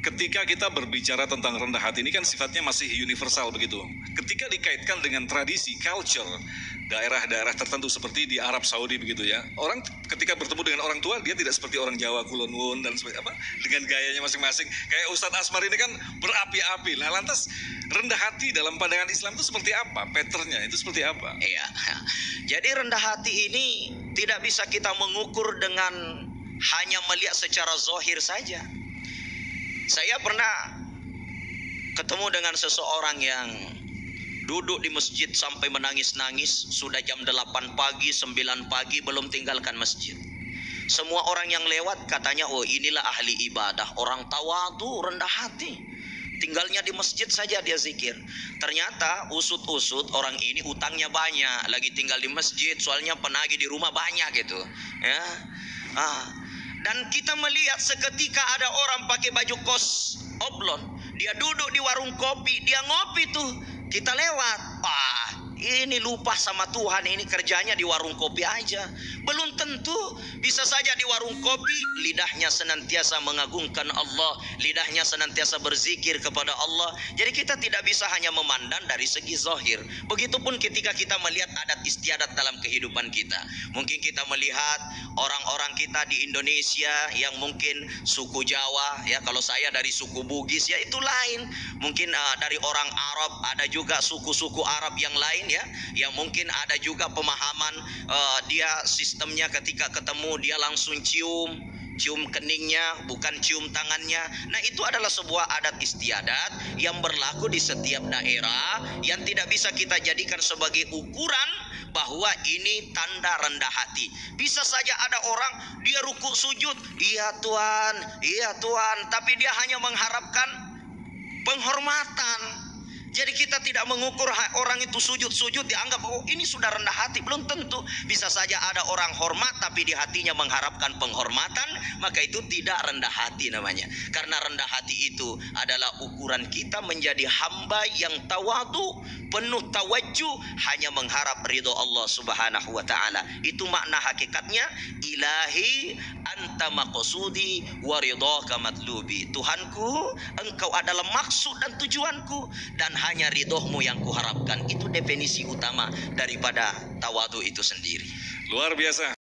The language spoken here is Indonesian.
ketika kita berbicara tentang rendah hati ini kan sifatnya masih universal begitu. Ketika dikaitkan dengan tradisi, culture, daerah-daerah tertentu seperti di Arab Saudi begitu ya. Orang ketika bertemu dengan orang tua, dia tidak seperti orang Jawa kulon wun dan dengan gayanya masing-masing. Kayak Ustadz Asmar ini kan berapi-api. Nah, lantas rendah hati dalam pandangan Islam itu seperti apa? Patternnya itu seperti apa? Iya. Jadi rendah hati ini tidak bisa kita mengukur dengan hanya melihat secara zahir saja. Saya pernah ketemu dengan seseorang yang duduk di masjid sampai menangis-nangis. Sudah jam 8 pagi, 9 pagi belum tinggalkan masjid. Semua orang yang lewat katanya, oh inilah ahli ibadah, orang tawadu, rendah hati. Tinggalnya di masjid saja dia zikir. Ternyata usut-usut orang ini utangnya banyak, lagi tinggal di masjid, soalnya penagih di rumah banyak gitu. Ya. Dan kita melihat seketika ada orang pakai baju kos oblon, dia duduk di warung kopi, dia ngopi tuh, kita lewat, ini lupa sama Tuhan, ini kerjanya di warung kopi aja. Belum tentu, bisa saja di warung kopi lidahnya senantiasa mengagungkan Allah, lidahnya senantiasa berzikir kepada Allah. Jadi kita tidak bisa hanya memandang dari segi zahir. Begitupun ketika kita melihat adat istiadat dalam kehidupan kita. Mungkin kita melihat orang-orang kita di Indonesia yang mungkin suku Jawa, ya kalau saya dari suku Bugis ya itu lain. Mungkin dari orang Arab ada juga suku-suku Arab yang lain ya, yang mungkin ada juga pemahaman dia sistemnya ketika ketemu dia langsung cium keningnya, bukan cium tangannya. Nah, itu adalah sebuah adat istiadat yang berlaku di setiap daerah, yang tidak bisa kita jadikan sebagai ukuran bahwa ini tanda rendah hati. Bisa saja ada orang dia ruku sujud, iya Tuhan, tapi dia hanya mengharapkan penghormatan. Jadi kita tidak mengukur orang itu sujud-sujud dianggap oh ini sudah rendah hati. Belum tentu. Bisa saja ada orang hormat tapi di hatinya mengharapkan penghormatan, maka itu tidak rendah hati namanya. Karena rendah hati itu adalah ukuran kita menjadi hamba yang tawadu, penuh tawajjuh, hanya mengharap ridho Allah Subhanahu wa taala. Itu makna hakikatnya, ilahi anta maqsudi wa ridhaka matlubi. Tuhanku, engkau adalah maksud dan tujuanku, dan hanya ridhomu yang kuharapkan. Itu definisi utama daripada tawadu itu sendiri. Luar biasa.